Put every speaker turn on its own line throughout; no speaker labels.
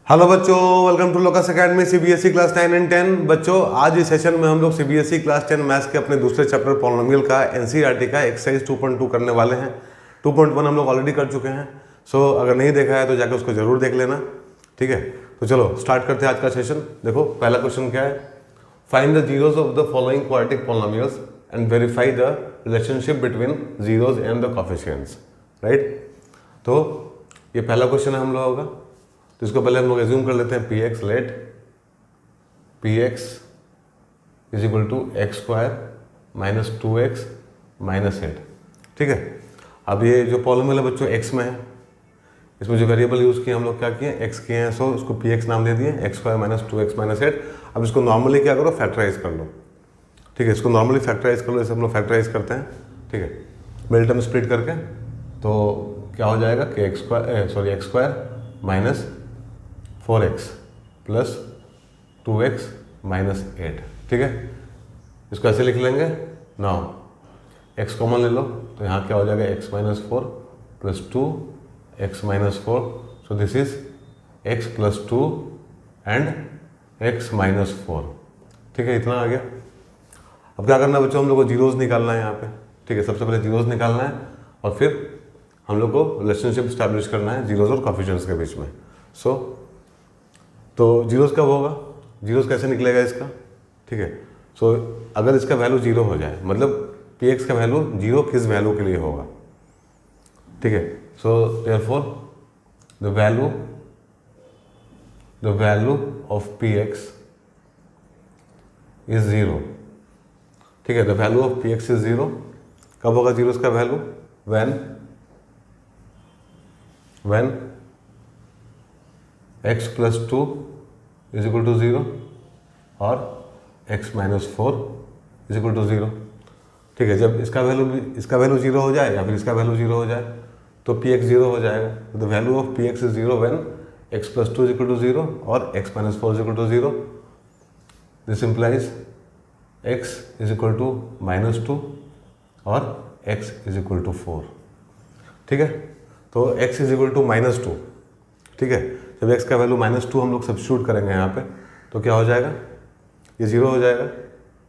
Hello बच्चों, welcome to Locus Academy CBSE class 9 and 10। बच्चों, आज इस सेशन में हम लोग सीबीएसई क्लास 10 मैथ्स के अपने दूसरे चैप्टर पॉलिनोमियल का एनसीईआरटी का एक्सरसाइज 2.2 करने वाले हैं। 2.1 हम लोग ऑलरेडी कर चुके हैं। सो अगर नहीं देखा है तो जाकर उसको जरूर देख लेना, ठीक है। तो चलो स्टार्ट करते हैं आज का सेशन। देखो पहला क्वेश्चन क्या है, find the zeros of the following quadratic polynomials and verify the relationship between zeros and the coefficients, right. तो ये पहला क्वेश्चन है हम लोगों का। तो इसको पहले हम लोग एज्यूम कर लेते हैं p x, let p x is equal to x square minus 2x minus 8, ठीक है। अब ये जो पॉलिनोमियल है बच्चों एक्स में है, इसमें जो वेरिएबल यूज़ किए हम लोग क्या किए, एक्स किए हैं, सो इसको पी एक्स नाम दे दिए, x square minus 2x minus 8। अब इसको नॉर्मली क्या करो, फैक्टराइज कर लो, ठीक है। इसको नॉर्मली फैक्टराइज कर लो, जैसे हम लोग फैक्टराइज करते हैं, ठीक है। मिडिल टर्म स्प्लिट करके तो क्या हो जाएगा कि x square minus 4x plus 2x minus 8, ठीक है। इसको ऐसे लिख लेंगे। नाउ x कॉमन ले लो तो यहाँ क्या हो जाएगा, x minus 4 plus 2 x minus 4, so this is x plus 2 and x minus 4, ठीक है। इतना आ गया। अब क्या करना है बच्चों, हम लोग को जीरोज निकालना है यहाँ पे, ठीक है। सबसे पहले जीरोज निकालना है और फिर हम लोग को रिलेशनशिप स्टैब्लिश करना है जीरोज और कोफिशिएंट्स के बीच में। तो जीरोस कब होगा, जीरोस कैसे निकलेगा इसका, ठीक है। सो अगर इसका वैल्यू जीरो हो जाए, मतलब पी एक्स का वैल्यू जीरो किस वैल्यू के लिए होगा, ठीक है। So therefore the value of p x is zero, ठीक है। The value of p x is zero. कब होगा जीरोस का value, when x plus 2 is equal to 0 और x minus 4 is equal to 0, ठीक है। जब इसका वैल्यू जीरो हो जाए या फिर इसका वैल्यू जीरो हो जाए तो पी एक्स जीरो हो जाएगा। The value of p x is zero when x plus 2 is equal to 0 और x minus 4 is equal to 0। This implies x is equal to minus 2 और x इज इक्वल टू 4, ठीक है। तो x is equal to minus 2, ठीक है। जब x का value minus 2 हम लोग सब्स्टिट्यूट करेंगे यहाँ पे तो क्या हो जाएगा, ये जीरो हो जाएगा,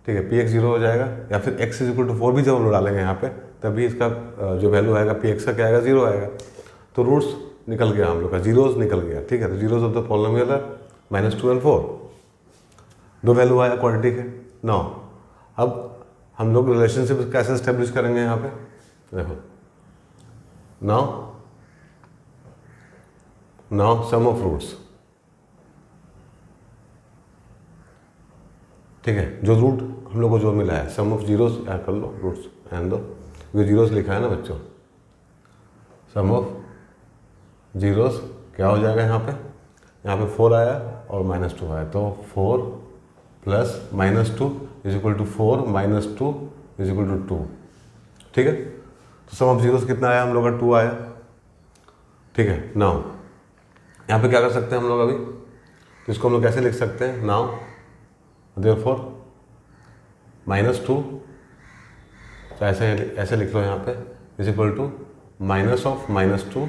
ठीक है। पी एक्स जीरो हो जाएगा, या फिर x इज इक्वल टू 4 भी जब हम लोग डालेंगे यहाँ पे तभी इसका जो वैल्यू आएगा पी एक्स का क्या आएगा, जीरो आएगा। तो रूट्स निकल गया हम लोग का, जीरोज निकल गया, ठीक है। तो जीरोज ऑफ द पॉलिनोमियल है माइनस 2 एंड 4, दो वैल्यू आया क्वाड्रेटिक है। नाउ अब हम लोग रिलेशनशिप कैसे स्टेब्लिश करेंगे यहाँ पे, देखो। Now sum of roots, ठीक है। जो रूट हम लोग को जो मिला है, सम ऑफ जीरोस क्या कर लो, रूट्स एंड दो, ये जीरोस लिखा है ना बच्चों, सम ऑफ जीरोस क्या हो जाएगा यहाँ पे 4 आया और माइनस 2 आया, तो 4 plus minus 2 is equal to 4 minus 2 is equal to 2, ठीक है। तो सम ऑफ जीरोस कितना आया हम लोग का, 2 आया, ठीक है। नाउ यहाँ पे क्या कर सकते हैं हम लोग अभी, तो इसको हम लोग कैसे लिख सकते हैं, नाउ देयरफॉर माइनस 2, तो ऐसे लिख लो यहाँ पे, is equal to minus of minus 2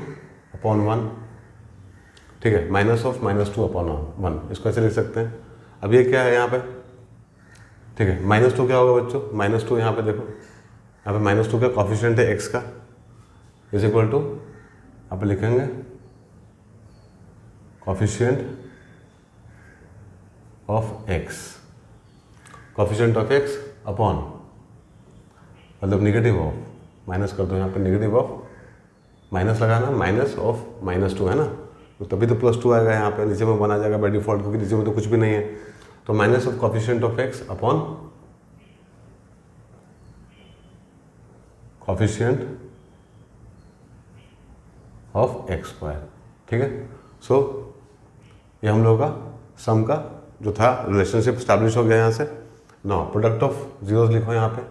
upon 1, ठीक है। माइनस ऑफ माइनस 2 अपॉन 1, इसको ऐसे लिख सकते हैं। अब ये क्या है यहाँ पे, ठीक है। माइनस 2 क्या होगा बच्चों, माइनस 2 यहाँ पे देखो, यहाँ पे माइनस 2 का कोफिशिएंट है x का, इज इक्वल टू आप लिखेंगे कोफिशिएंट ऑफ x अपॉन, मतलब निगेटिव ऑफ, माइनस कर दो यहाँ पे, निगेटिव ऑफ, माइनस लगाना, माइनस ऑफ माइनस 2 है ना, तो तभी तो प्लस 2 आएगा यहाँ पे, नीचे में बना जाएगा बाय डिफॉल्ट, क्योंकि नीचे में तो कुछ भी नहीं है। तो minus of coefficient of x upon coefficient of x square, ठीक है। सो ये हम लोगों का सम का जो था रिलेशनशिप स्टैब्लिश हो गया यहाँ से। नाउ प्रोडक्ट ऑफ जीरोस लिखो यहाँ पे,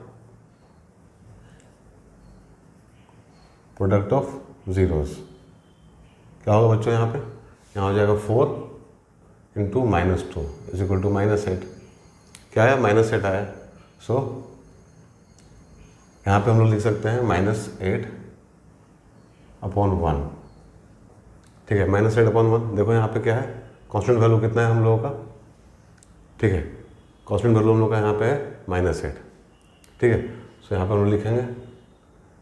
प्रोडक्ट ऑफ जीरोस क्या होगा बच्चों, यहाँ पे यहाँ हो जाएगा 4 into minus 2 is equal to minus 8, क्या आया, माइनस 8 आया। सो यहाँ पे हम लोग लिख सकते हैं -8 अपॉन 1, ठीक है। -8 अपॉन 1, देखो यहाँ पे क्या है कांस्टेंट वैल्यू कितना है हम लोगों का, ठीक है, कांस्टेंट वैल्यू हम लोग का यहाँ पे है -8, ठीक है। सो यहाँ पर हम लोग लिखेंगे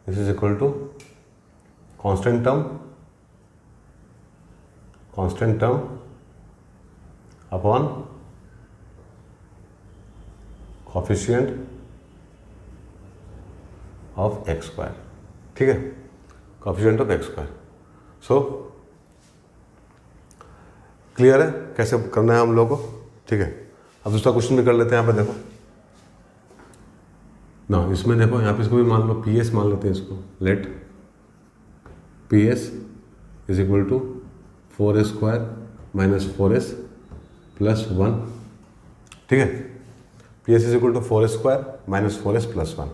this is equal to constant term upon coefficient of x square, ठीक है, coefficient of x square. So clear है कैसे करना है हम लोग को, ठीक है। अब दूसरा क्वेश्चन भी कर लेते हैं। यहाँ पे देखो ना, इसमें देखो यहाँ पे इसको भी मान लो PS मान लेते हैं इसको, let PS is equal to 4s square minus 4s plus 1, ठीक है। PS is equal to 4s square minus 4s plus 1,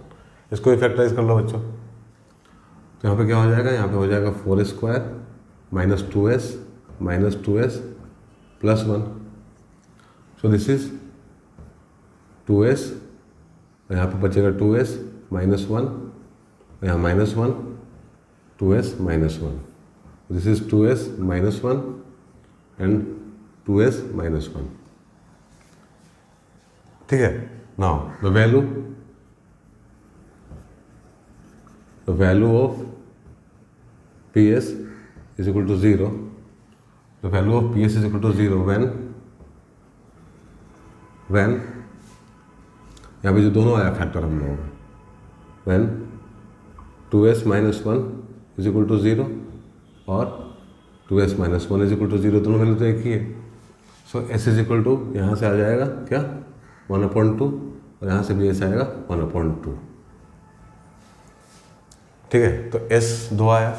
इसको फैक्टराइज कर लो बच्चों। तो यहाँ पे क्या हो जाएगा, यहाँ पे हो जाएगा 4s square minus 2s plus 1। So this is 2s, यहाँ पे बचेगा 2s माइनस 1, यहाँ -1, 2s minus 1, this is 2s minus 1 and 2s minus 1, ठीक है। Now the value of PS is equal to 0, the value of PS is equal to 0 when यहाँ पे जो दोनों आया फैक्टर हम लोगों का, when 2s minus 1 is equal to 0 और 2s minus 1 is equal to 0, दोनों वैल्यू तो एक ही है। सो s इज इक्वल टू यहाँ से आ जाएगा क्या 1/2 और यहाँ से भी s आएगा 1/2, ठीक है। तो s 2 आया,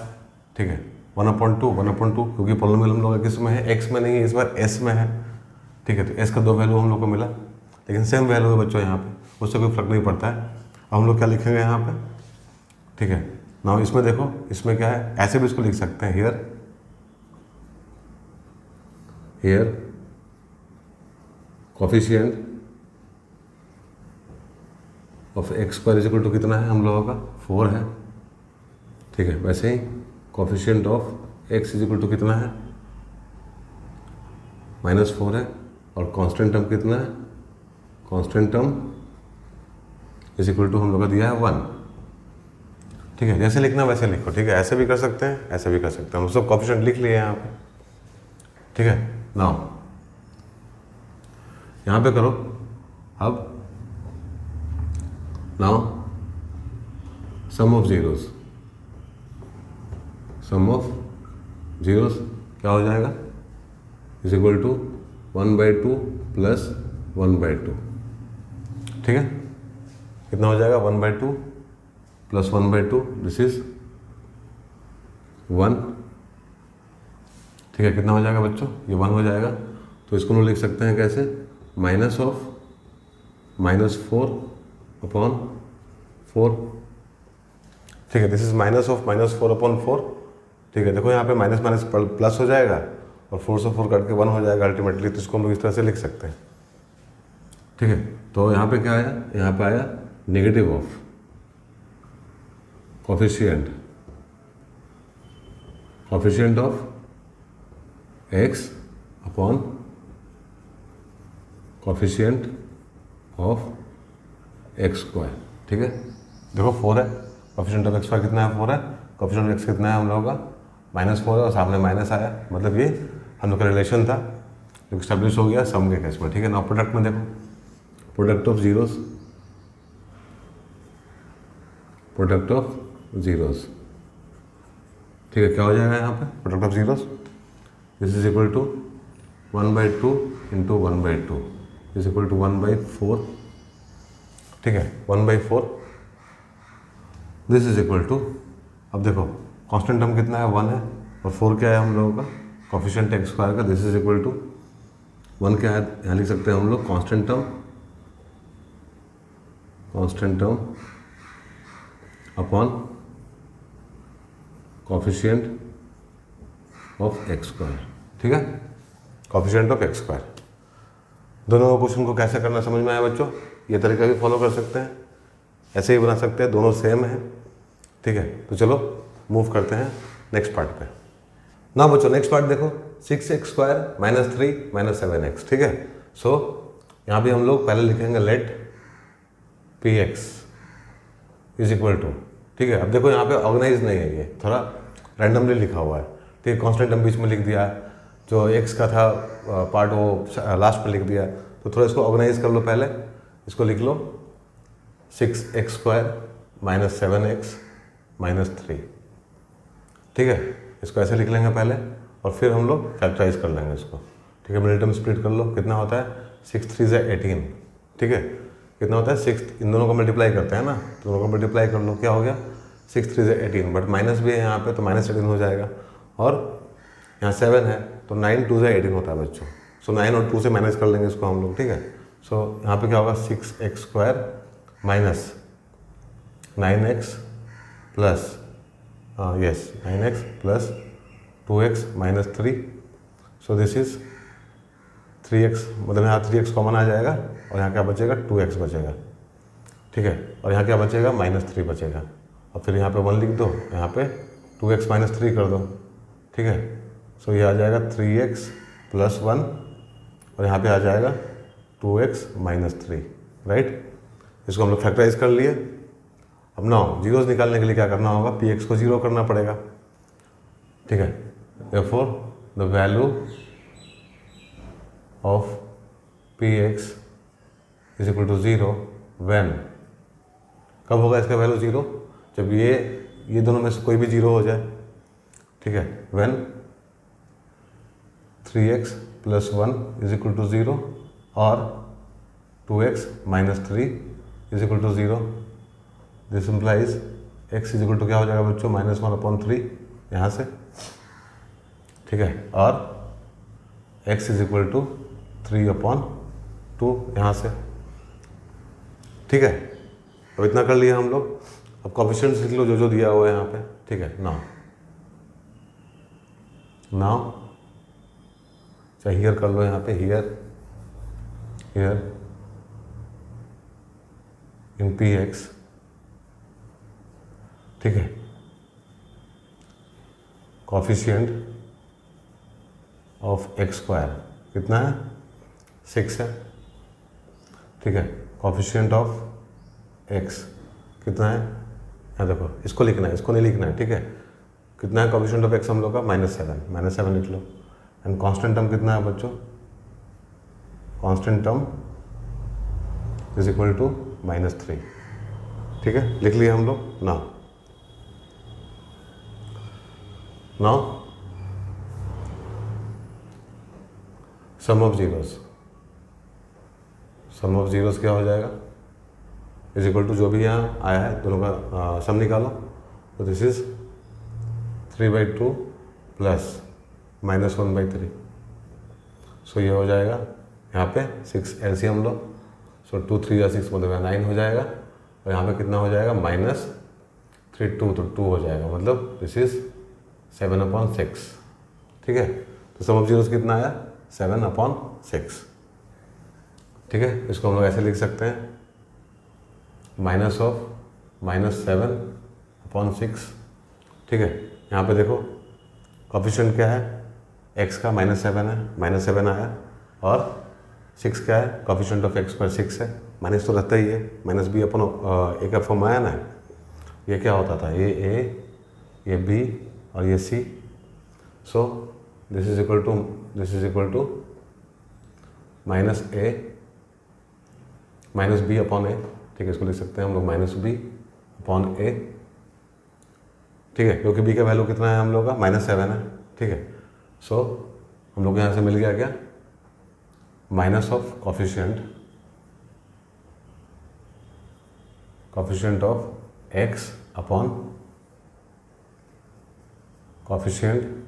ठीक है, 1/2 क्योंकि पॉलिनोमियल हम लोग किस में है, x में नहीं है, इस बार s में है, ठीक है। तो s का 2 वैल्यू हम लोग को मिला, लेकिन सेम वैल्यू है बच्चों यहाँ पे, उससे कोई फर्क नहीं पड़ता है। अब हम लोग क्या लिखेंगे यहाँ पे, ठीक है। नाउ इसमें देखो, इसमें क्या है, ऐसे भी इसको लिख सकते हैं, here coefficient of x square is equal to कितना है हम लोगों का, 4 है, ठीक है। वैसे ही coefficient of x is equal to कितना है, -4 है, और कांस्टेंट टर्म कितना है, constant term is equal to हम लोग का दिया है 1, ठीक है। जैसे लिखना वैसे लिखो, ठीक है, ऐसे भी कर सकते हैं, ऐसे भी कर सकते हैं, हम सब कोफिशिएंट लिख लिए यहाँ पे, ठीक है। नाउ यहाँ पे करो, अब नाउ सम ऑफ जीरोस क्या हो जाएगा, इज इक्वल टू 1/2 प्लस 1/2, ठीक है। कितना हो जाएगा, 1/2 प्लस 1/2, दिस इज 1, ठीक है। कितना हो जाएगा बच्चों, ये 1 हो जाएगा। तो इसको हम लिख सकते हैं कैसे, -4/4, ठीक है। दिस इज -4/4, ठीक है। देखो यहाँ पे माइनस माइनस प्लस हो जाएगा और 4 से 4 कट के 1 हो जाएगा अल्टीमेटली, तो इसको हम लोग इस तरह से लिख सकते हैं, ठीक है। तो यहाँ पे क्या आया, यहाँ पे आया negative of coefficient of x upon coefficient of x square, ठीक है। देखो 4 है, कोफिशिएंट ऑफ एक्स स्क्वायर कितना है, 4 है, कोफिशिएंट ऑफ एक्स कितना है हम लोगों का -4 है, और सामने माइनस आया, मतलब ये हम लोग का रिलेशन था जो स्टैब्लिश हो गया सम के केस में, ठीक है ना। प्रोडक्ट में देखो, प्रोडक्ट ऑफ जीरोस, ठीक है, क्या हो जाएगा यहाँ पे, product of zeros, this is equal to 1/2 into 1/2 is equal to 1/4, ठीक है, 1/4, दिस इज इक्वल टू, अब देखो कांस्टेंट टर्म कितना है, 1 है, और 4 क्या है हम लोगों का, कोफिशिएंट एक्स स्क्वायर का, दिस इज इक्वल टू 1 क्या है, यहाँ लिख सकते हैं हम लोग constant term upon coefficient of x square, ठीक है, कोफिशिएंट ऑफ एक्स स्क्वायर। दोनों क्वेश्चन को कैसे करना समझ में आया बच्चों, ये तरीका भी फॉलो कर सकते हैं, ऐसे ही बना सकते हैं, दोनों सेम है, ठीक है। तो चलो मूव करते हैं नेक्स्ट पार्ट पे। ना बच्चों नेक्स्ट पार्ट देखो, 6x² माइनस 3 माइनस 7x, ठीक है। सो यहाँ भी हम लोग पहले लिखेंगे let px is equal to, ठीक है। अब देखो यहाँ पे ऑर्गेनाइज नहीं है, ये थोड़ा रैंडमली लिखा हुआ है, ठीक है। कॉन्स्टेंट हम बीच में लिख दिया, जो x का था पार्ट वो लास्ट में लिख दिया, तो थोड़ा इसको ऑर्गेनाइज कर लो। पहले इसको लिख लो 6x² माइनस 7x माइनस 3, ठीक है। इसको ऐसे लिख लेंगे पहले और फिर हम लोग फैक्टराइज कर लेंगे इसको, ठीक है। मिडिल टर्म स्प्लिट कर लो, कितना होता है 6 3 = 18, ठीक है। कितना होता है 6, इन दोनों को मल्टीप्लाई करते हैं ना, तो दोनों को मल्टीप्लाई कर लो, क्या हो गया 6 3 = 18, बट माइनस भी है यहाँ पे तो माइनस 18 हो जाएगा, और यहाँ 7 है तो 9 2 = 18 होता है बच्चों। सो 9 और 2 से मैनेज कर लेंगे इसको हम लोग, ठीक है। सो यहाँ पे क्या होगा 6x² minus 9x plus 9x plus 2x minus 3, so this is 3x, मतलब यहाँ 3x कॉमन आ जाएगा और यहाँ क्या बचेगा 2x बचेगा, ठीक है। और यहाँ क्या बचेगा -3 बचेगा, और फिर यहाँ पे 1 लिख दो, यहाँ पे 2x माइनस 3 कर दो, ठीक है। सो ये आ जाएगा 3x प्लस 1 और यहाँ पे आ जाएगा 2x माइनस 3, राइट। इसको हम लोग फैक्टराइज कर लिए। अब ना जीरोस निकालने के लिए क्या करना होगा, px को 0 करना पड़ेगा, ठीक है। therefore the value of px is equal to 0 when, कब होगा इसका वैल्यू 0, जब ये दोनों में से कोई भी 0 हो जाए, ठीक है। When 3x plus 1 is equal to 0 और 2x minus 3 is equal to 0, this implies x is equal to क्या हो जाएगा बच्चों -1/3 यहाँ से, ठीक है। और x इज इक्वल टू 3/2 यहाँ से, ठीक है। अब इतना कर लिया हम लोग। अब कोएफिशिएंट्स लिख लो जो जो दिया हुआ है यहाँ पे, ठीक है। नाउ चाहे हियर कर लो, यहाँ पे हियर इन px, ठीक है। कोएफिशिएंट ऑफ x² कितना है 6 है, ठीक है। कोएफिशिएंट ऑफ x कितना है, यहाँ देखो, इसको लिखना है, इसको नहीं लिखना है, ठीक है। कितना है कोएफिशिएंट ऑफ x हम लोग का -7 लिख लो। एंड कांस्टेंट टर्म कितना है बच्चों, constant term is equal to -3, ठीक है। लिख लिया हम लोग। नाउ सम ऑफ जीरोस क्या हो जाएगा, इज इक्वल टू जो भी यहाँ आया है दोनों का सम निकालो, तो दिस इज 3/2 प्लस -1/3, सो ये हो जाएगा यहाँ पे 6 एलसीएम लो, सो 2 3 या 6 मतलब 9 हो जाएगा, और यहाँ पे कितना हो जाएगा -3 2, तो 2 हो जाएगा, मतलब दिस इज 7/6, ठीक है। तो सम ऑफ जीरोस कितना आया 7/6, ठीक है। इसको हम लोग ऐसे लिख सकते हैं -7/6, ठीक है। यहाँ पे देखो कोएफिशिएंट क्या है x का -7 है, -7 आया, और 6 क्या है कोएफिशिएंट ऑफ x² 6 है, माइनस तो रहता ही है, माइनस भी अपन a का फॉर्म आया ना, ये क्या होता था, ये a, ये b और ये c, so this is equal to -b/a, ठीक है। इसको लिख सकते हैं हम लोग -b/a, ठीक है, क्योंकि b का वैल्यू कितना है हम लोग का -7 है, ठीक है। सो हम लोग को यहाँ से मिल गया क्या, minus of coefficient of x upon coefficient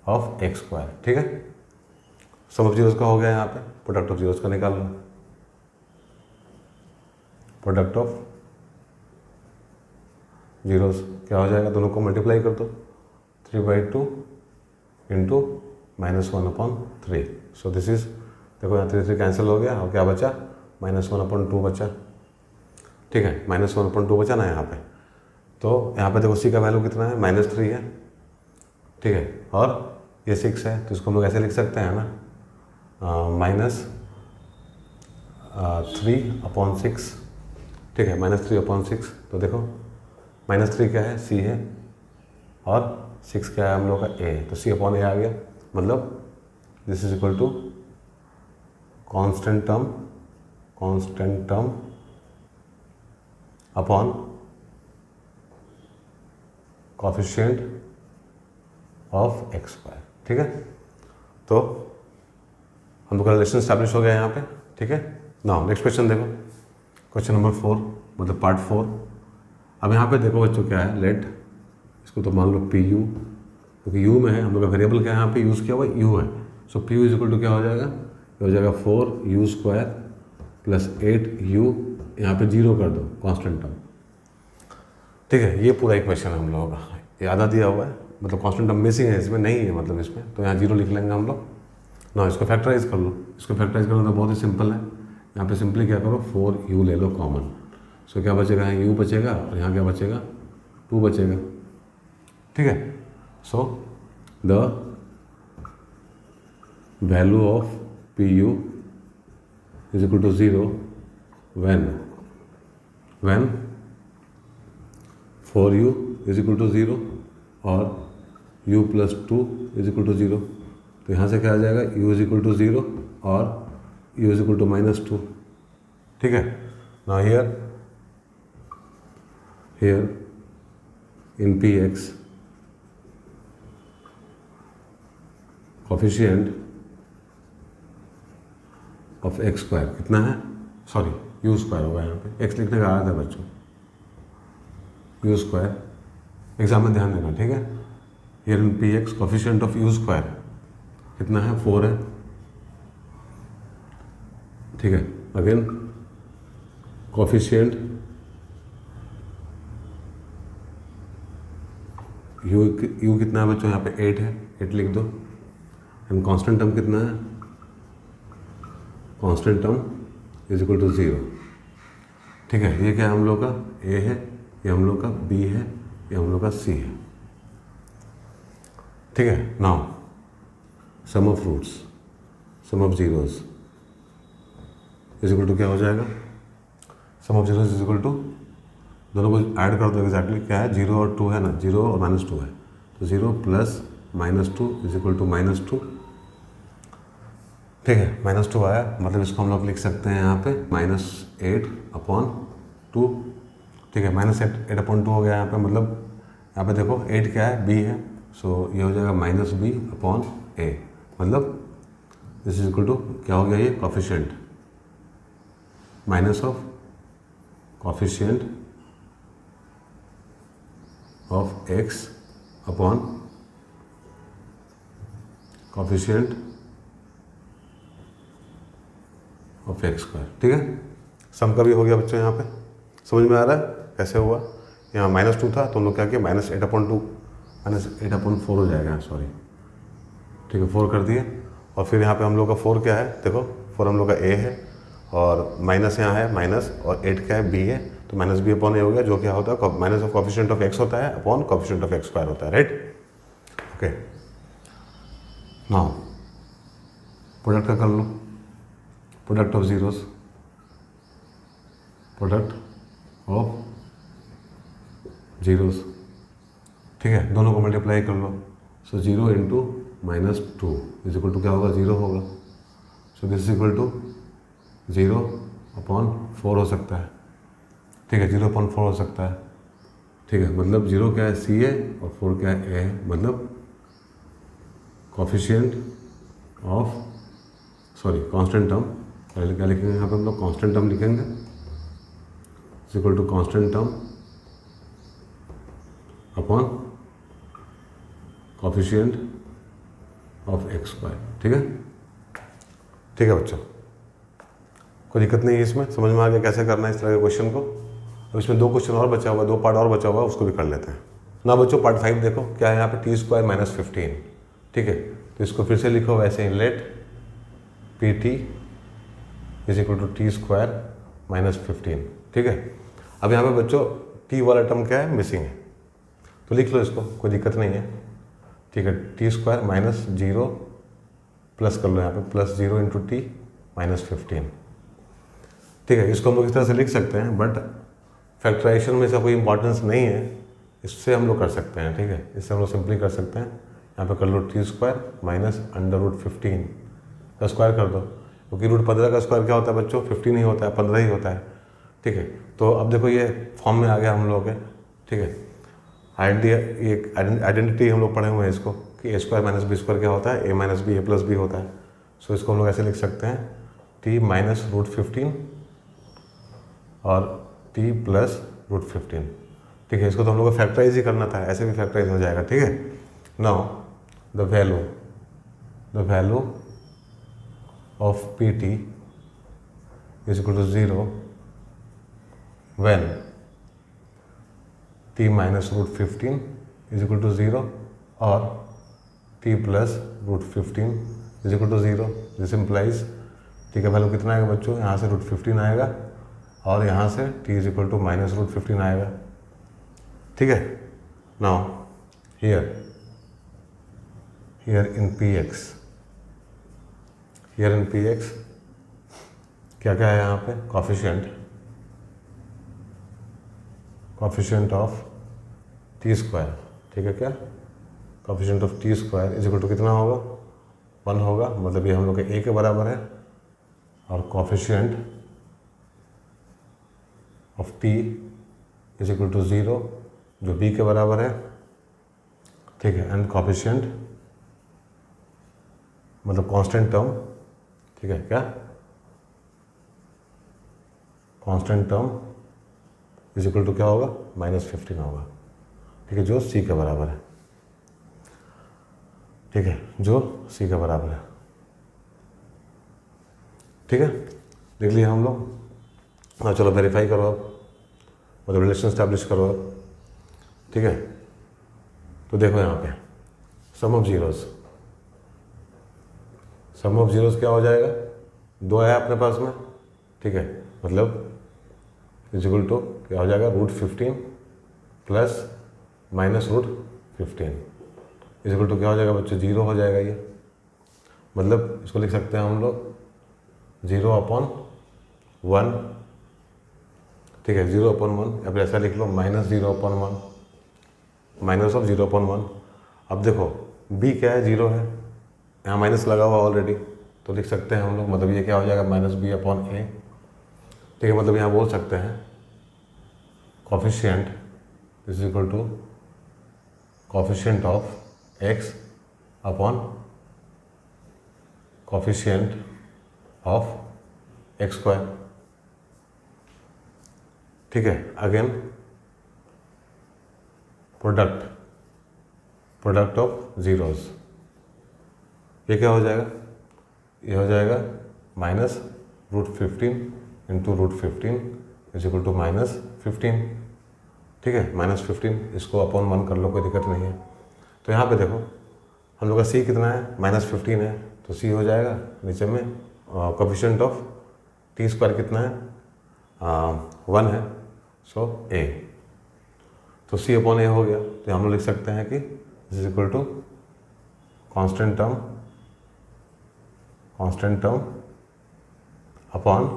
of x², ठीक है। सम ऑफ जीरोस का हो गया यहाँ पे, प्रोडक्ट ऑफ जीरोस का निकाल लो। प्रोडक्ट ऑफ जीरोस क्या हो जाएगा, दोनों को मल्टीप्लाई कर दो, 3/2 इंटू -1/3, सो दिस इज, देखो यहाँ 3 कैंसिल हो गया, और क्या बचा -1/2 बचा, ठीक है। -1/2 बचा ना यहाँ पे, तो यहाँ पे देखो c का वैल्यू कितना है -3 है, ठीक है। और ये 6 है, तो इसको हम लोग ऐसे लिख सकते हैं ना, -3/6, ठीक है, -3/6। तो देखो -3 क्या है, C है, और 6 क्या है हम लोग का, A है, तो C/A आ गया। मतलब this is equal to constant term upon coefficient of x², ठीक है। तो हम लोग का रिलेशन स्टैब्लिश हो गया यहाँ पे, ठीक है। नाउ नेक्स्ट क्वेश्चन देखो, क्वेश्चन नंबर 4, मतलब पार्ट 4। अब यहाँ पे देखो बच्चों क्या है, लेट, इसको तो मान लो PU, क्योंकि U में है, हम लोग का वेरिएबल क्या है यहाँ पे यूज़ किया हुआ U है। सो PU इज इक्वल टू क्या हो जाएगा, ये हो जाएगा 4U² प्लस 8U, यहाँ पे 0 कर दो कांस्टेंट टर्म, ठीक है। ये पूरा इक्वेशन है हम लोगों का, ये आधा दिया हुआ है, मतलब कांस्टेंट टर्म मिसिंग है, इसमें नहीं है, मतलब इसमें, तो यहाँ 0 लिख लेंगे हम लोग ना। इसको फैक्टराइज कर लो, इसको फैक्टराइज करना तो बहुत ही सिंपल है। यहाँ पे सिंपली क्या करो, 4U ले लो कॉमन। सो क्या बचेगा, यहाँ U बचेगा, और यहाँ क्या बचेगा, 2 बचेगा, ठीक है। So the value of PU is equal to 0 when 4U is equal to 0 और U plus 2 is equal to 0। तो यहाँ से क्या आ जाएगा, U इज इक्वल टू 0 और U इज इक्वल टू -2, ठीक है। Now here in Px coefficient of x² कितना है, सॉरी U² होगा, यहाँ पे x लिखने का आया था बच्चों, U², एग्जाम में ध्यान देना, ठीक है। Here in Px coefficient of U² कितना है, 4 है, ठीक है। अगेन कोफिशिएंट U कितना है बच्चों, यहाँ पे 8 है, 8 लिख दो। एंड कांस्टेंट टर्म कितना है, constant term is equal to 0, ठीक है। ये क्या है हम लोग का, A है, ये हम लोग का B है, ये हम लोग का C है, ठीक है। Now sum of roots, sum of zeros is equal to क्या हो जाएगा, sum of zeros is equal to, दोनों को ऐड कर दो एग्जैक्टली, क्या है, 0 और 2 है ना, 0 और -2 है, तो 0 प्लस -2 इज इक्वल टू -2, ठीक है। -2 आया, मतलब इसको हम लोग लिख सकते हैं यहाँ पे -8/2, ठीक है। -8/2 हो गया यहाँ पे, मतलब यहाँ पे देखो 8 क्या है, B है, सो ये हो जाएगा -B/A, मतलब दिस इज इक्वल टू क्या हो गया, ये coefficient minus of coefficient of x upon coefficient of x², ठीक है। सम का भी हो गया बच्चों, यहाँ पे समझ में आ रहा है कैसे हुआ। यहाँ -2 था, तो हम लोग क्या किया, -8/2 -8/4 हो जाएगा, सॉरी, ठीक है, 4 कर दिए। और फिर यहाँ पे हम लोग का 4 क्या है, देखो 4 हम लोग का A है, और माइनस यहाँ है माइनस, और 8 क्या है, B है, तो -B/A हो गया, जो क्या होता है, minus of coefficient of x होता है अपॉन कोफिशिएंट ऑफ x² होता है, राइट। ओके, नाउ प्रोडक्ट का कर लो, product of zeros, product of zeros, ठीक है, दोनों को मल्टीप्लाई कर लो। So 0 into -2 is equal to क्या होगा, 0 होगा। So this is equal to 0/4 हो सकता है, ठीक है, 0/4 हो सकता है, ठीक है। मतलब 0 क्या है, C है, और 4 क्या है, A है, मतलब coefficient of, sorry, constant term, पहले क्या लिखेंगे यहाँ पे हम लोग, कांस्टेंट टर्म लिखेंगे, is equal to constant term upon coefficient of x², ठीक है, ठीक है बच्चों, कोई दिक्कत नहीं है इसमें, समझ में आ गया कैसे करना है इस तरह के क्वेश्चन को। अब इसमें 2 क्वेश्चन और बचा हुआ है, 2 पार्ट और बचा हुआ है, उसको भी कर लेते हैं ना बच्चों। पार्ट 5 देखो क्या है यहाँ पे, t² - 15, ठीक है। तो इसको फिर से लिखो वैसे ही, let PT is equal to t² - 15, ठीक है। अब यहाँ पे बच्चों t वाला टर्म क्या है, मिसिंग है, तो लिख लो इसको, कोई दिक्कत नहीं है। ठीक है, टी स्क्वायर माइनस 0 प्लस कर लो यहाँ पे प्लस 0 इंटू टी माइनस 15। ठीक है, इसको हम लोग इस तरह से लिख सकते हैं, बट फैक्टराइजेशन में इसका कोई इंपॉर्टेंस नहीं है, इससे हम लोग कर सकते हैं। ठीक है, इससे हम लोग सिंपली कर सकते हैं। यहाँ पे कर लो T square minus under root 15 का स्क्वायर कर दो, क्योंकि रूट 15 का स्क्वायर क्या होता है बच्चों, 15 ही होता है, 15 ही होता है। ठीक है, तो अब देखो ये फॉर्म में आ गया हम लोग के। ठीक है, आइडेंटिटी हम लोग पढ़े हुए हैं इसको कि ए स्क्वायर माइनस बी स्क्वायर क्या होता है, ए माइनस बी ए प्लस बी होता है। सो इसको हम लोग ऐसे लिख सकते हैं टी माइनस रूट 15 और टी प्लस रूट 15। ठीक है, इसको तो हम लोग को फैक्टराइज ही करना था, ऐसे भी फैक्टराइज हो जाएगा। ठीक है, now the value of p t is equal to 0 when t minus root 15 is equal to 0 और t plus root 15 is equal to 0। This implies ठीक है, वैल्यू कितना आएगा बच्चों, यहाँ से रूट 15 आएगा और यहाँ से t is equal to minus root 15 आएगा। ठीक है, नाउ हियर इन px क्या क्या है यहाँ पे, कॉफिशिएंट ऑफ टी स्क्वायर। ठीक है, क्या coefficient of t square is equal to कितना होगा, 1 होगा, मतलब ये हम लोग के a के बराबर है। और coefficient of t is equal to 0 जो b के बराबर है। ठीक है, एंड कॉफिशिएंट मतलब कांस्टेंट टर्म। ठीक है, क्या constant term is equal to क्या होगा, माइनस 15 होगा। ठीक है, जो c के बराबर है। ठीक है, जो c के बराबर है। ठीक है, देख लिया हम लोग। हाँ, चलो वेरीफाई करो अब, मतलब रिलेशन स्टैब्लिश करो अब। ठीक है, तो देखो यहाँ पे सम ऑफ जीरोस क्या हो जाएगा, 2 है अपने पास में। ठीक है, मतलब इज इक्वल टू क्या हो जाएगा, root 15 plus minus root 15 is equal to क्या हो जाएगा बच्चों, 0 हो जाएगा ये। मतलब इसको लिख सकते हैं हम लोग 0/1। ठीक है, 0/1 या फिर ऐसा लिख लो माइनस 0/1, माइनस ऑफ 0/1। अब देखो b क्या है, 0 है, यहाँ माइनस लगा हुआ ऑलरेडी, तो लिख सकते हैं हम लोग, मतलब ये क्या हो जाएगा, माइनस b/a। ठीक है, मतलब यहाँ बोल सकते हैं coefficient is equal to coefficient of x upon coefficient of x square. ठीक है, अगेन प्रोडक्ट ऑफ जीरोस, ये क्या हो जाएगा, ये हो जाएगा minus root 15 into root 15 is equal to minus 15। ठीक है, माइनस 15, इसको अपॉन 1 कर लो, कोई दिक्कत नहीं है। तो यहाँ पे देखो हम लोग का c कितना है, माइनस 15 है, तो c हो जाएगा नीचे में कोफिशिएंट ऑफ टी स्क्वायर कितना है, 1 है, सो a, तो c अपॉन a हो गया। तो हम लोग लिख सकते हैं कि this is equal to constant term upon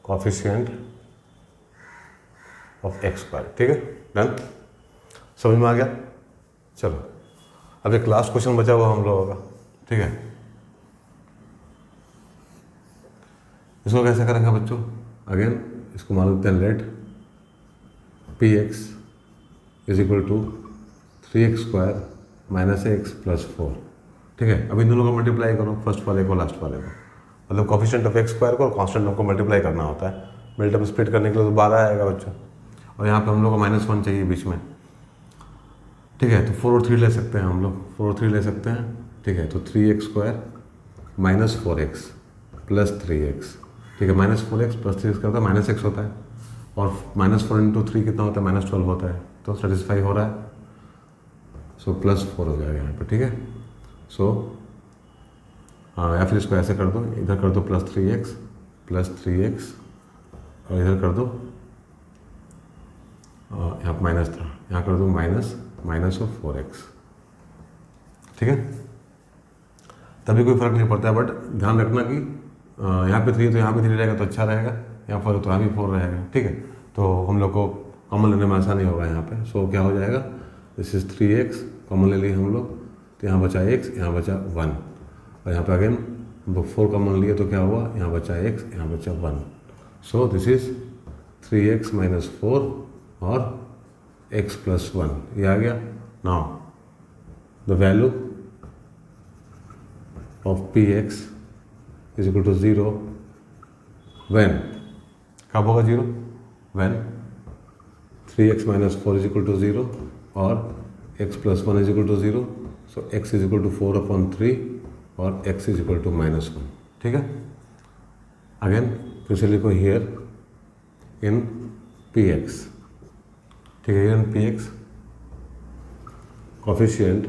coefficient of x square. ठीक है, डन, समझ में आ गया। चलो अब एक लास्ट क्वेश्चन बचा हुआ हम लोगों का। ठीक है, इसको कैसे करेंगे बच्चों, अगेन इसको मान लेते हैं let px is equal to 3x square minus x plus 4। ठीक है, अब इन दोनों को मल्टीप्लाई करो, फर्स्ट वाले को लास्ट वाले को, मतलब कॉफिशिएंट ऑफ x स्क्वायर को और कांस्टेंट टर्म को मल्टीप्लाई करना होता है। मिलटर्म स्प्लिट करने के लिए तो 12 आएगा बच्चों, और यहाँ पे हम लोग को -1 चाहिए बीच में। ठीक है, तो 4 और 3 ले सकते हैं हम लोग, 4 और 3 ले सकते हैं। ठीक है, तो 3x square minus 4x plus 3x। ठीक है, माइनस 4x प्लस 3x का होता है माइनस x होता है, और -4 इंटू 3 कितना होता है, -12 होता है, तो सेटिस्फाई हो रहा है। सो प्लस 4 हो जाएगा यहाँ पे। ठीक है, सो हाँ, या फिर इसको ऐसे कर दो, इधर कर दो प्लस 3x और इधर कर दो, यहाँ माइनस था, यहाँ कर दो माइनस माइनस ऑफ 4x, ठीक है। तभी कोई फर्क नहीं पड़ता है, बट ध्यान रखना कि यहाँ पे 3 तो यहाँ पे 3 रहेगा तो अच्छा रहेगा, यहाँ 4 तो यहाँ भी 4 रहेगा, ठीक है। तो हम लोग को कॉमन लेने में आसानी होगा यहाँ पे। सो क्या हो जाएगा, दिस इज 3x कॉमन ले लिए हम लोग, तो यहाँ बचा x, यहाँ बचा 1, और यहाँ पे अगेन 4 कॉमन लिए तो क्या हुआ, यहाँ बचा x, यहाँ बचा 1। So this is 3x minus 4 और x प्लस 1, ये आ गया। Now the value of px is equal to 0 when, कब होगा 0, when 3x minus 4 is equal to 0 और x plus 1 is equal to 0, so x is equal to 4 upon 3 और x is equal to minus 1, ठीक है। Again फिर से लिखो here in px, ठीक है, here in px coefficient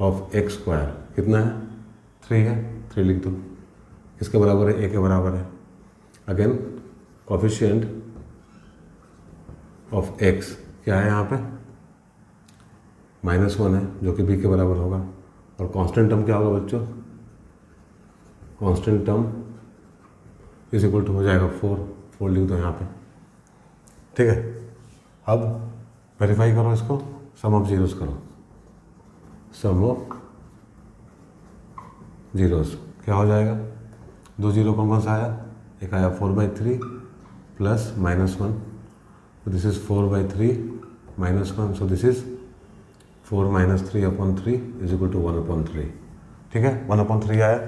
of x square कितना है, 3 है, 3 लिख दो, किसके बराबर है, a के बराबर है। अगेन कोफिशिएंट ऑफ x क्या है यहाँ पे, -1 है, जो कि b के बराबर होगा। और कांस्टेंट टर्म क्या होगा बच्चों, constant term is equal to हो जाएगा 4 लिख दो यहाँ पे, ठीक है। अब वेरीफाई करो इसको, सम ऑफ जीरोस करो, सम ऑफ जीरोस क्या हो जाएगा, 2 जीरो कौन सा आया, एक आया 4/3 प्लस -1, तो this is 4/3 -1, so this is 4 - 3 upon 3 is equal to 1/3, ठीक है। 1/3 आया,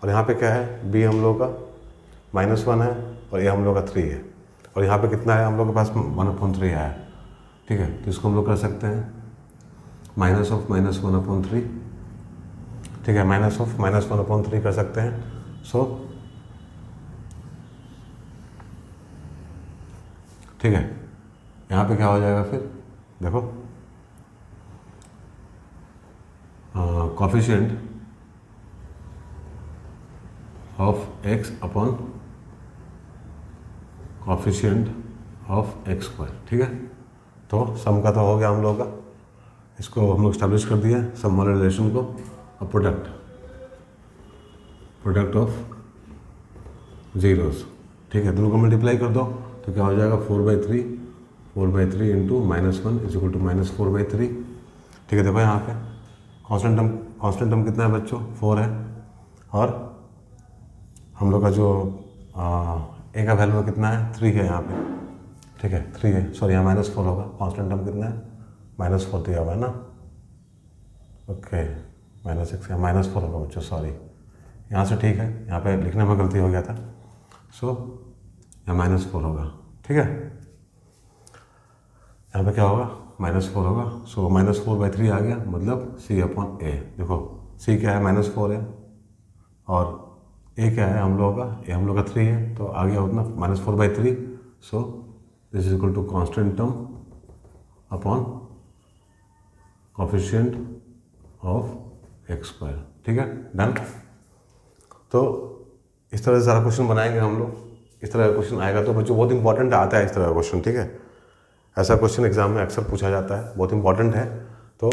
और यहाँ पे क्या है, b हम लोग का -1 है और a हम लोग का 3 है, और यहाँ पे कितना है, हम लोग के पास 1/3 आया, ठीक है। तो इसको हम लोग कर सकते हैं माइनस ऑफ -1/3, ठीक है, माइनस ऑफ -1/3 कर सकते हैं। सो ठीक है, यहाँ पे क्या हो जाएगा फिर देखो, coefficient of x upon coefficient of x square, ठीक है। तो सम का तो हो गया हम लोग का, इसको हम लोग स्टैब्लिश कर दिया सम वाले रिलेशन को। और प्रोडक्ट ऑफ जीरोस, ठीक है, दोनों को मल्टीप्लाई कर दो तो क्या हो जाएगा, 4/3 इंटू -1 इज इक्वल टू -4/3, ठीक है। देखो यहाँ पे कांस्टेंट टर्म कितना है बच्चों, 4 है, और हम लोग का जो a का वैल्यू कितना है, 3 है यहाँ पे, ठीक है, 3 है, सॉरी यहाँ -4 होगा, कांस्टेंट टर्म कितना है, -4 दिया हुआ है ना, ओके, -6 यहाँ -4 होगा बच्चों, सॉरी यहाँ से ठीक है, यहाँ पे लिखने में गलती हो गया था। सो यहाँ -4 होगा, ठीक है, यहाँ पे क्या होगा, -4 होगा। सो -4/3 आ गया, मतलब c/a, देखो c क्या है, -4 है, और a क्या है हम लोगों का, a हम लोग का 3 है, तो आ गया उतना -4/3। So this is equal to constant term upon coefficient of x square, ठीक है, डन। तो इस तरह से सारा क्वेश्चन बनाएंगे हम लोग, इस तरह का क्वेश्चन आएगा तो बच्चों बहुत इंपॉर्टेंट आता है इस तरह का क्वेश्चन, ठीक है। ऐसा क्वेश्चन एग्जाम में अक्सर पूछा जाता है, बहुत इंपॉर्टेंट है। तो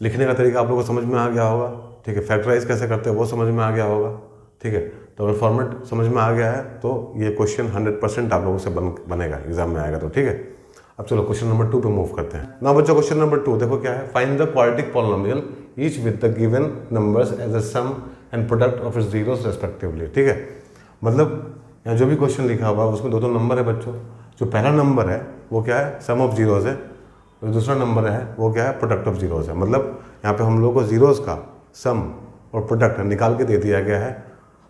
लिखने का तरीका आप लोगों को समझ में आ गया होगा, ठीक है, फैक्टराइज कैसे करते हैं वो समझ में आ गया होगा, ठीक है। तो अगर फॉर्मेट समझ में आ गया है तो ये क्वेश्चन 100% आप लोगों से बनेगा एग्जाम में आएगा तो, ठीक है। अब चलो क्वेश्चन नंबर 2 पे मूव करते हैं ना बच्चों। क्वेश्चन नंबर 2 देखो क्या है, find the quadratic polynomial each with the given numbers as a sum and product of its zeros respectively, ठीक है। मतलब यहाँ जो भी क्वेश्चन लिखा हुआ है उसमें 2 नंबर है बच्चों। जो पहला नंबर है वो क्या है, सम ऑफ जीरोस है, और दूसरा नंबर है वो क्या है, प्रोडक्ट ऑफ जीरोस है। मतलब यहाँ पे हम लोग को जीरोस का सम और प्रोडक्ट निकाल के दे दिया गया है,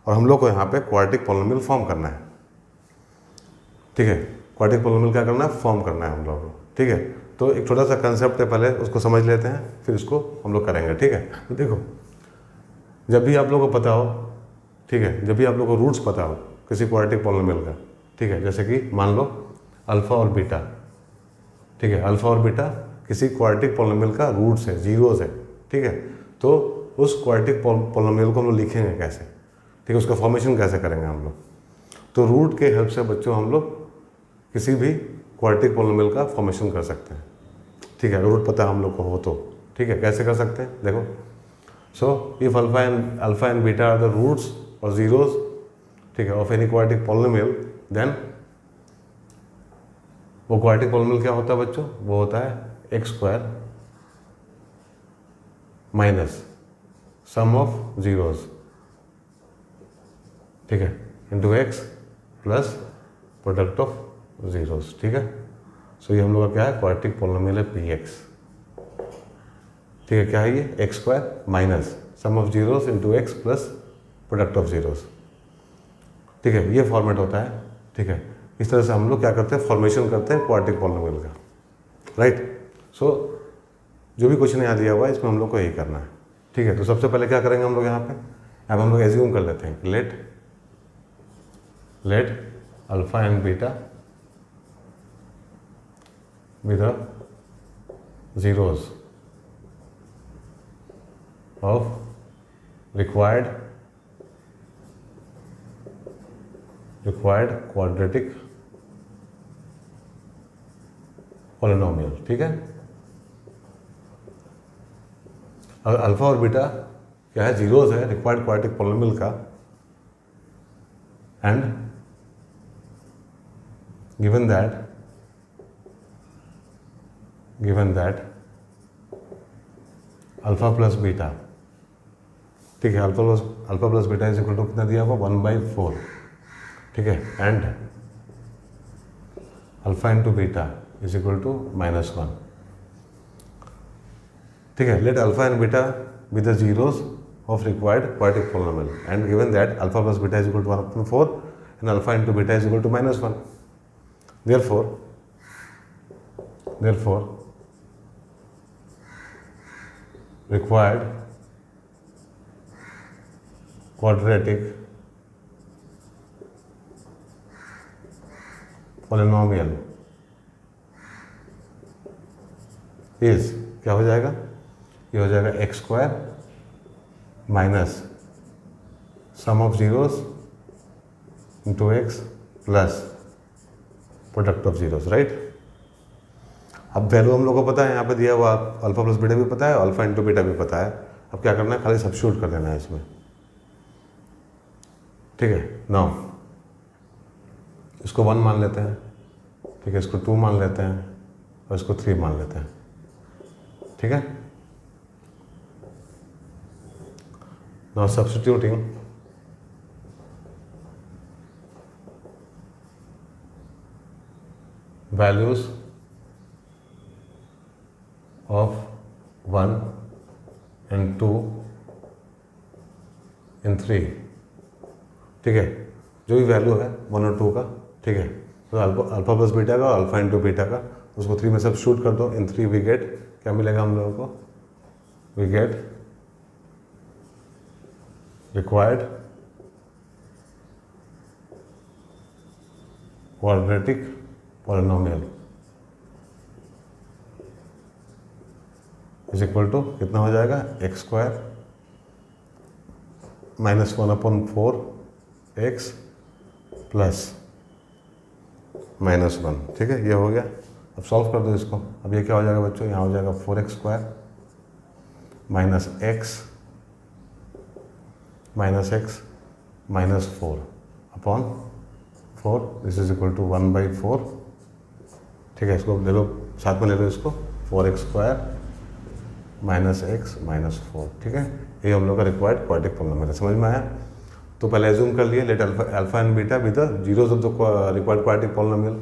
और हम लोग को यहाँ पे क्वाड्रेटिक पॉलिनोमियल फॉर्म करना है, ठीक है। क्वाड्रेटिक पॉलिनोमियल क्या करना है, फॉर्म करना है हम लोग को, ठीक है। तो एक छोटा सा कंसेप्ट है, पहले उसको समझ लेते हैं, फिर इसको हम लोग करेंगे, ठीक है। तो देखो, जब भी आप लोग को पता हो, ठीक है, जब भी आप लोग को रूट्स पता हो किसी क्वाड्रेटिक पॉलिनोमियल का, ठीक है, जैसे कि मान लो अल्फ़ा और बीटा, ठीक है, अल्फ़ा और बीटा किसी क्वाड्रेटिक पॉलिनोमियल का रूट्स है, जीरोस है, ठीक है। तो उस क्वाड्रेटिक पॉलिनोमियल को हम लोग लिखेंगे कैसे, ठीक है, उसका फॉर्मेशन कैसे करेंगे हम लोग। तो रूट के हेल्प से बच्चों हम लोग किसी भी क्वाड्रेटिक पॉलिनोमियल का फॉर्मेशन कर सकते हैं, ठीक है, रूट पता हम लोग को हो तो, ठीक है। कैसे कर सकते हैं देखो, so if alpha and beta are the roots और जीरोज, ठीक है, of any quadratic polynomial, then वो क्वाड्रेटिक पॉलिनोमियल क्या होता है बच्चों, वो होता है x square minus sum of zeros, ठीक है, into x plus product of zeros, ठीक है। सो ये हम लोग का क्या है, क्वाड्रेटिक पॉलिनोमियल है पी एक्स, ठीक है। क्या है ये, x square minus sum of zeros into x plus product of zeros, ठीक है। ये फॉर्मेट होता है, ठीक है। इस तरह से हम लोग क्या करते हैं, फॉर्मेशन करते हैं क्वाड्रेटिक पॉलिनोमियल का, राइट। सो जो भी क्वेश्चन यहाँ दिया हुआ है इसमें हम लोग को यही करना है, ठीक है। तो सबसे पहले क्या करेंगे हम लोग यहाँ पे, अब हम लोग एज्यूम कर लेते हैं, late alpha and beta with zeros of required quadratic polynomial, ठीक है। अगर अल्फा और बीटा क्या है, जीरोज है रिक्वायर्ड क्वाड्रेटिक पॉलिनोमियल का, and given that alpha plus beta, ठीक है, alpha plus beta is equal to कितना दिया हुआ, 1/4, ठीक है, and alpha into beta is equal to -1, ठीक है। Let alpha and beta with the zeros of required quadratic polynomial, and given that alpha plus beta is equal to 1/4 and alpha into beta is equal to -1, therefore required quadratic polynomial is, क्या हो जाएगा, ये हो जाएगा x square minus sum of zeros into x plus product of zeros, right. अब value हम लोग को पता है, यहाँ पे दिया हुआ अल्फा प्लस बीटा भी पता है, अल्फा इंटू बीटा भी पता है। अब क्या करना है, खाली सब्स्टिट्यूट कर देना है इसमें, ठीक है। नाउ इसको 1 मान लेते हैं, ठीक है, इसको 2 मान लेते हैं और इसको 3 मान लेते हैं, ठीक है। Now substituting values of 1 and 2 and 3, ठीक है, जो भी वैल्यू है 1 और 2 का, ठीक है। तो अल्फा प्लस बीटा का, अल्फा इंटू बीटा का, उसको 3 में सब्स्टिट्यूट कर दो, इन 3 वी गेट, क्या मिलेगा हम लोगों को, we get required quadratic polynomial is equal to कितना हो जाएगा, एक्स स्क्वायर -1/4 एक्स प्लस -1, ठीक है। ये हो गया। अब सॉल्व कर दो इसको। अब ये क्या हो जाएगा बच्चों, यहाँ हो जाएगा 4x square minus x minus 4 upon 4, this is equal to 1/4, ठीक है। इसको ले लो, साथ में ले लो इसको, 4x square minus x minus 4, ठीक है। ये हम लोग का रिक्वायर्ड क्वाड्रेटिक पॉलिनोमियल है, समझ में आया। तो पहले एज्यूम कर लिए, let alpha and beta with the zeros of the required quadratic polynomial,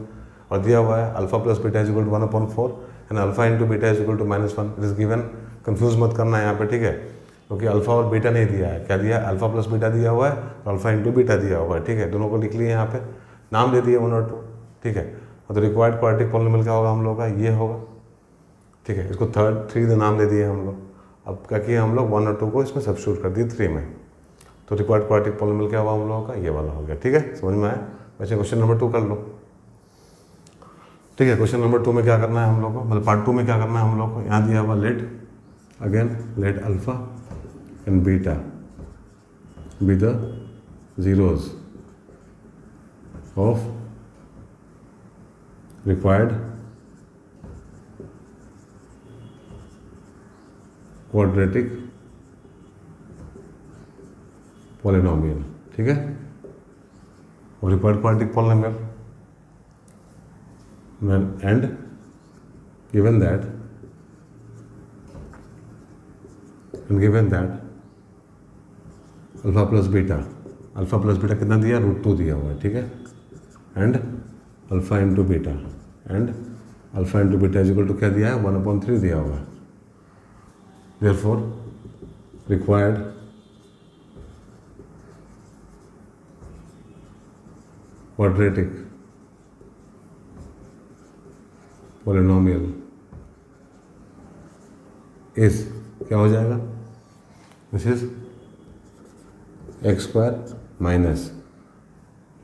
और दिया हुआ है alpha plus beta is equal to 1/4 and alpha into beta is equal to -1, it is given. Confuse मत करना है यहाँ पे, ठीक है, क्योंकि अल्फा और बीटा नहीं दिया है, क्या दिया है, अल्फा प्लस बीटा दिया हुआ है और अल्फा इंटू बीटा दिया हुआ है, ठीक है। दोनों को लिख लिए यहाँ पे, नाम दे दिए 1 और 2, ठीक है। और तो रिक्वायर्ड क्वाड्रेटिक पॉलिनोमियल क्या होगा हम लोग का, ये होगा, ठीक है। इसको 3 नाम दे दिए हम लोग। अब क्या किया हम लोग, 1 और 2 को इसमें सब्स्टिट्यूट कर दिए 3 में, तो रिक्वायर्ड क्वाड्रेटिक पॉलिनोमियल क्या हुआ हम लोगों का, ये वाला हो गया, ठीक है। समझ में आया। वैसे क्वेश्चन नंबर 2 कर लो, ठीक है। क्वेश्चन नंबर 2 में क्या करना है हम लोग को, मतलब पार्ट 2 में क्या करना है हम लोग को, यहाँ दिया हुआ let alpha and beta with the zeros of required quadratic polynomial, ठीक है, और required quadratic polynomial and given that alpha plus beta कितना दिया, √2 दिया हुआ है, ठीक है, and alpha into beta is equal to क्या दिया है, 1/3 दिया हुआ है। Therefore required quadratic polynomial is क्या हो जाएगा, दिस इज x² माइनस,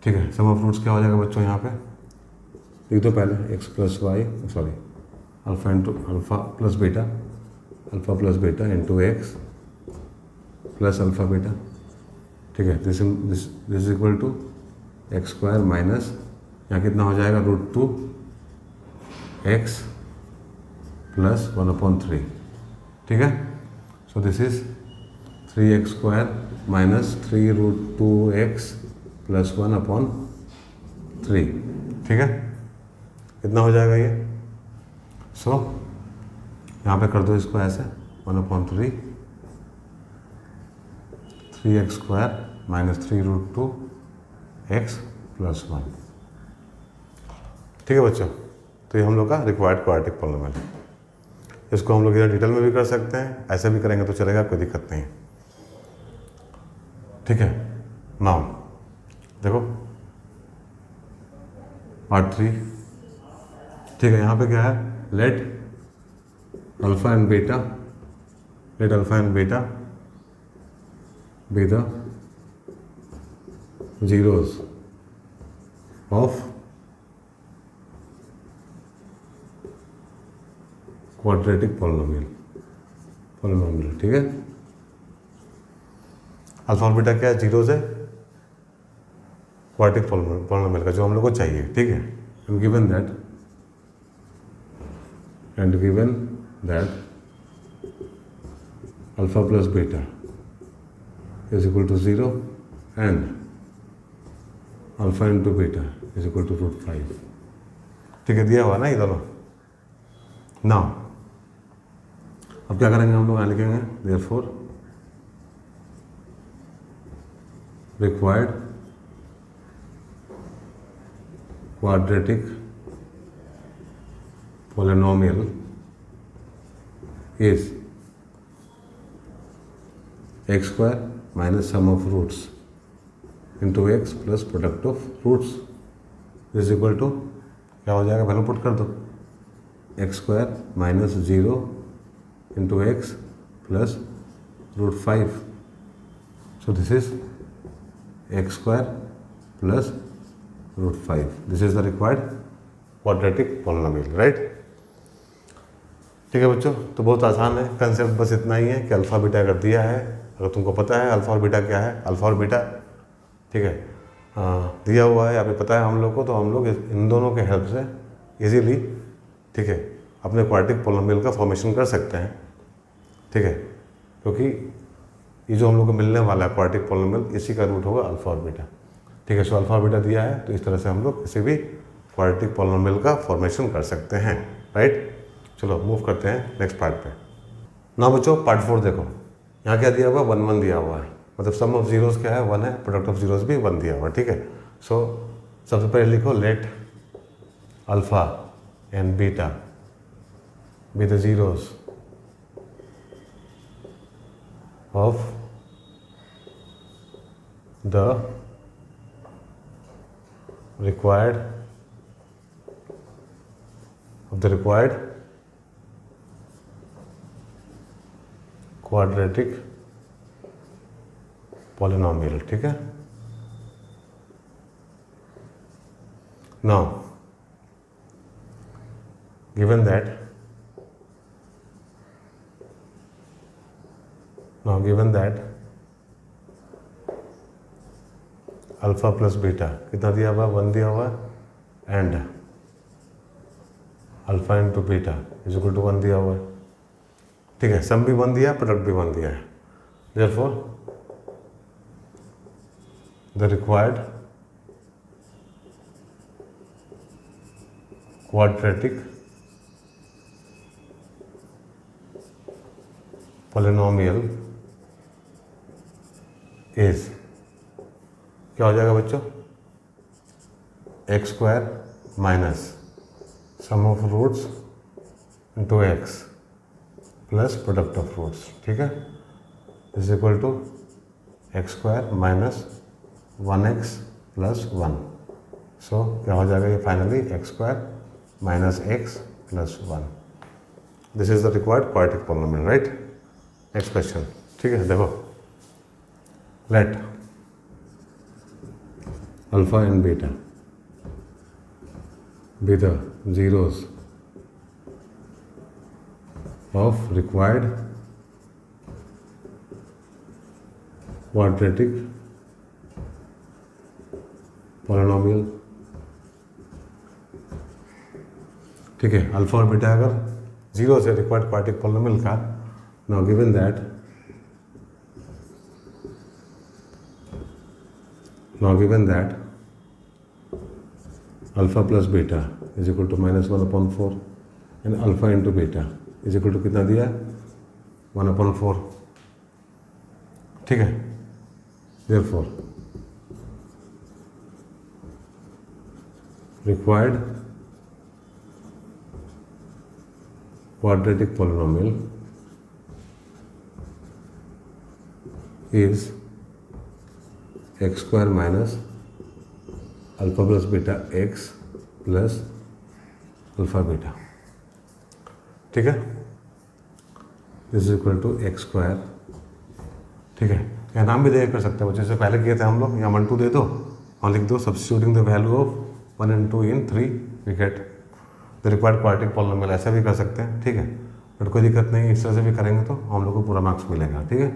ठीक है, सम ऑफ रूट्स क्या हो जाएगा बच्चों, यहाँ पे लिख दो पहले x plus y, sorry alpha plus beta into x plus alpha beta, ठीक है, this is equal to x² minus, यहाँ कितना हो जाएगा, √2 x प्लस 1/3, ठीक है, सो this is 3x² minus 3√2x plus 1/3, ठीक है, कितना हो जाएगा ये, सो यहाँ पे कर दो इसको ऐसे 1/3 3x² माइनस 3√2x प्लस 1, ठीक है बच्चों। तो ये हम लोग का रिक्वायर्ड क्वाड्रेटिक पॉलिनोमियल है। इसको हम लोग इधर डिटेल में भी कर सकते हैं, ऐसे भी करेंगे तो चलेगा, कोई दिक्कत नहीं, ठीक है। नाउ देखो पार्ट 3, ठीक है, यहाँ पे क्या है, let alpha and beta be the zeros of quadratic polynomial, ठीक है। अल्फा और बीटा क्या है, जीरोज है क्वाड्रेटिक पॉलिनोमियल का, जो हम लोग को चाहिए, ठीक है। And given that alpha plus beta is equal to 0 and alpha into beta is equal to √5, ठीक है, दिया हुआ ना ये दोनों। नाउ अब क्या करेंगे हम लोग, यहाँ लिखेंगे therefore required quadratic polynomial is x² minus sum of roots into x plus product of roots is equal to क्या हो जाएगा, वैल्यू पुट कर दो, x² minus 0 into x plus √5, so this is x² plus √5, this is the required quadratic polynomial, right. ठीक है बच्चों, तो बहुत आसान है, कंसेप्ट बस इतना ही है कि अल्फा बीटा कर दिया है, अगर तुमको पता है अल्फा और बीटा क्या है, अल्फा और बीटा, ठीक है, दिया हुआ है, यहाँ पे पता है हम लोग को, तो हम लोग इन दोनों के हेल्प से इजीली, ठीक है, अपने क्वाड्रेटिक पॉलिनोमियल का फॉर्मेशन कर सकते हैं, ठीक है, क्योंकि ये जो हम लोग को मिलने वाला है क्वाड्रेटिक पॉलिनोमियल, इसी का रूट होगा अल्फा और बीटा, ठीक है। सो अल्फा और बीटा दिया है, तो इस तरह से हम लोग किसी भी क्वाड्रेटिक पॉलिनोमियल का फॉर्मेशन कर सकते हैं, राइट। चलो मूव करते हैं नेक्स्ट पार्ट पे। ना बच्चों पार्ट 4 देखो, यहाँ क्या दिया हुआ है, 1 1 दिया हुआ है, मतलब सम ऑफ जीरोस क्या है, 1 है, प्रोडक्ट ऑफ जीरोस भी 1 दिया हुआ है, ठीक है। सो सबसे पहले लिखो let alpha and beta be the zeros of the required quadratic polynomial, ठीक है। Now given that alpha plus beta कितना दिया हुआ है, 1 दिया हुआ है, and alpha into beta is equal to 1 दिया हुआ है, ठीक है, सम भी 1 दिया है, प्रोडक्ट भी 1 दिया है। Therefore the required quadratic polynomial is, क्या हो जाएगा बच्चों, x square minus sum of roots into x plus product of roots, ठीक है, is equal to x square minus 1x plus 1। So क्या हो जाएगा ये finally x square minus x plus 1। This is the required quadratic polynomial, right. Next question, ठीक है, देखो, let alpha and beta be the zeros of required quadratic polynomial, ठीक है। Alpha और बीटा अगर जीरो से रिक्वायर्ड क्वाड्रेटिक पॉलिनोमियल का, now given that alpha plus beta is equal to -1/4 and alpha into beta is equal to कितना दिया, 1/4, ठीक है। Therefore required quadratic polynomial is x square minus alpha plus beta x plus alpha beta, ठीक है, this is equal to x square, ठीक है। या नाम भी दे कर सकते हैं, जैसे पहले किए थे हम लोग, यहाँ 1 2 दे दो और लिख दो substituting the value of 1 and 2 in 3 we get the required quadratic polynomial. ऐसा भी कर सकते हैं, ठीक है, बट कोई दिक्कत नहीं, इस तरह से भी करेंगे तो हम लोग को पूरा मार्क्स मिलेगा, ठीक है।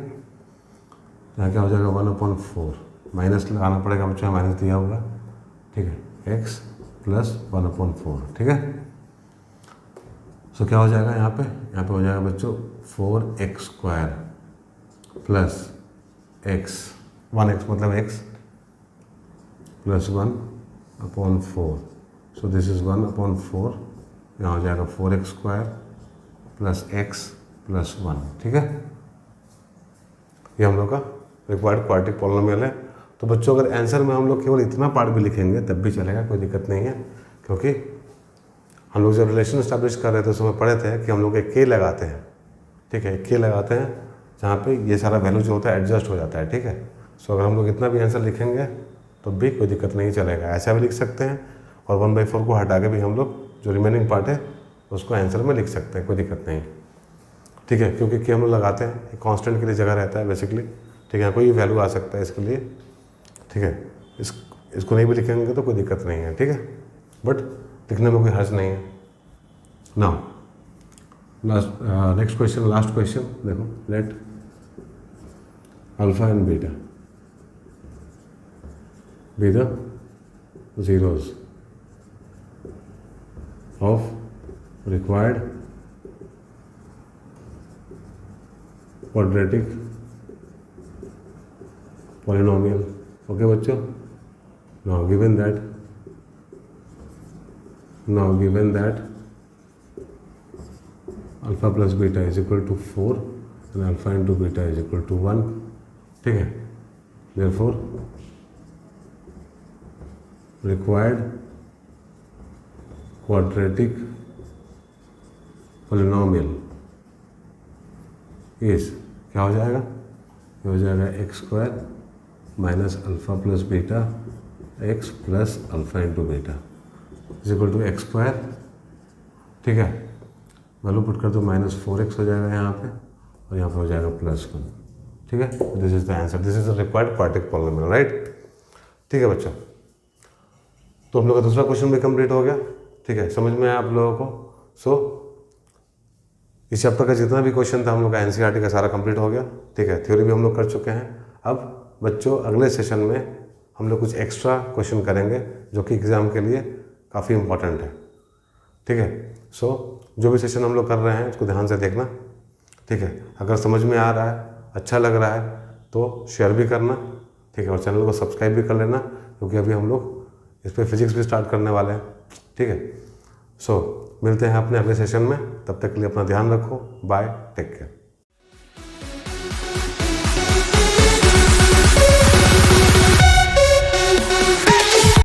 यहाँ क्या हो जाएगा 1/4, माइनस लगाना पड़ेगा बच्चों, माइनस दिया होगा, ठीक है, x प्लस 1/4, ठीक है। सो क्या हो जाएगा यहाँ पे हो जाएगा बच्चों 4x square plus x, 1x मतलब x plus 1/4। So this is 1/4, यहाँ हो जाएगा 4x square plus x plus 1, ठीक है। ये हम लोग का रिक्वायर्ड क्वाड्रेटिक पॉलिनोमियल है। तो बच्चों अगर आंसर में हम लोग केवल इतना पार्ट भी लिखेंगे तब भी चलेगा, कोई दिक्कत नहीं है, क्योंकि हम लोग जब रिलेशन इस्टेब्लिश कर रहे थे उसमें पढ़े थे कि हम लोग एक के लगाते हैं, ठीक है, एक के लगाते हैं जहाँ पे ये सारा वैल्यू जो होता है एडजस्ट हो जाता है, ठीक है। सो अगर हम लोग इतना भी आंसर लिखेंगे तो भी कोई दिक्कत नहीं, चलेगा, ऐसा भी लिख सकते हैं और 1/4 को हटा के भी हम लोग जो रिमेनिंग पार्ट है उसको आंसर में लिख सकते हैं, कोई दिक्कत नहीं, ठीक है, क्योंकि के हम लोग लगाते हैं एक कांस्टेंट के लिए जगह रहता है बेसिकली, ठीक है, कोई वैल्यू आ सकता है इसके लिए, ठीक है। इसको नहीं भी लिखेंगे तो कोई दिक्कत नहीं है, ठीक है, बट लिखने में कोई हर्ज नहीं है। Now next question, last question देखो, let alpha and beta be the zeros of required quadratic polynomial. Okay बच्चों, now given that alpha plus beta is equal to 4 and alpha into beta is equal to 1, ठीक है, therefore required quadratic polynomial is क्या हो जाएगा, ये हो जाएगा x square minus alpha plus beta x plus alpha into beta is equal to x square, ठीक है, वैल्यू पुट कर दो -4x हो जाएगा यहाँ पे और यहाँ पे हो जाएगा +1, ठीक है। This is the answer, this is the required quadratic polynomial, right, ठीक है बच्चों। तो हम लोग का दूसरा क्वेश्चन भी कंप्लीट हो गया, ठीक है, समझ में आया आप लोगों को। सो इस चैप्टर का जितना भी क्वेश्चन था हम लोग का एनसीईआरटी का सारा कंप्लीट हो गया, ठीक है, थ्योरी भी हम लोग कर चुके हैं। अब बच्चों अगले सेशन में हम लोग कुछ एक्स्ट्रा क्वेश्चन करेंगे जो कि एग्ज़ाम के लिए काफ़ी इंपॉर्टेंट है, ठीक है। सो जो भी सेशन हम लोग कर रहे हैं उसको ध्यान से देखना, ठीक है। अगर समझ में आ रहा है, अच्छा लग रहा है तो शेयर भी करना, ठीक है, और चैनल को सब्सक्राइब भी कर लेना, क्योंकि अभी हम लोग इस पर फिजिक्स भी स्टार्ट करने वाले हैं, ठीक है। सो मिलते हैं अपने अगले सेशन में, तब तक के लिए अपना ध्यान रखो, बाय, टेक केयर।